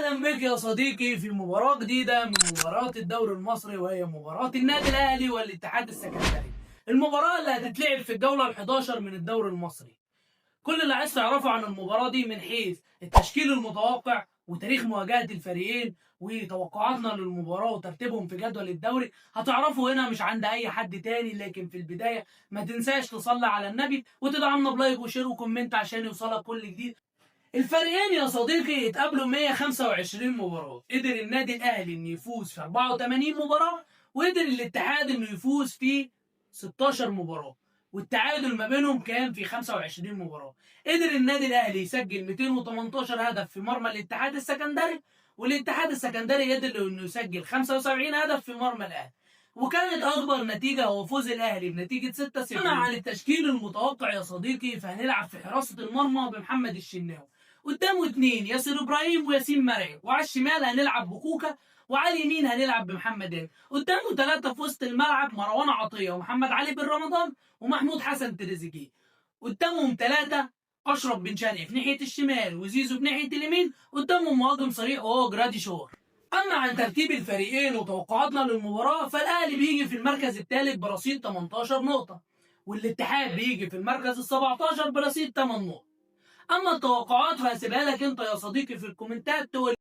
اهلا بك يا صديقي في مباراة جديدة من مباريات الدوري المصري، وهي مباراة النادي الاهلي والاتحاد السكندري. المباراة اللي هتتلعب في الجولة ال11 من الدوري المصري. كل اللي عايز تعرفه عن المباراة دي من حيث التشكيل المتوقع وتاريخ مواجهة الفريقين وتوقعاتنا للمباراة وترتيبهم في جدول الدوري هتعرفوا هنا مش عند أي حد تاني. لكن في البداية ما تنساش تصلي على النبي وتدعمنا بلايك وشير وكومنت عشان يوصلك كل جديد. الفريقين يا صديقي اتقابلوا 125 مباراة، قدر النادي الأهلي إنه يفوز في 84 مباراة، وقدر الاتحاد إنه يفوز في 16 مباراة، والتعادل ما بينهم كان في 25 مباراة. قدر النادي الأهلي يسجل 218 هدف في مرمى الاتحاد السكندري، والاتحاد السكندري قدر إنه يسجل 75 هدف في مرمى الأهلي. وكانت أكبر نتيجة هو فوز الأهلي بنتيجة 6-0. أما عن التشكيل المتوقع يا صديقي فهنلعب في حراسة المرمى بمحمد الشناوي، قدامه اتنين ياسر ابراهيم وياسين مرعي، وعلى الشمال هنلعب بكوكا، وعلى اليمين هنلعب بمحمد هاني. قدامه ثلاثه في وسط الملعب مروان عطيه ومحمد علي بن رمضان ومحمود حسن تريزيجيه. قدامهم ثلاثه اشرف بن شرقي في ناحيه الشمال وزيزو في ناحيه اليمين. قدامهم مهاجم صريح وهو جرادي شور. اما عن ترتيب الفريقين وتوقعاتنا للمباراه فالاهلي بيجي في المركز الثالث برصيد 18 نقطه، والاتحاد بيجي في المركز ال 17 برصيد 8 نقط. اما التوقعات فهسيبها لك انت يا صديقي في الكومنتات تقول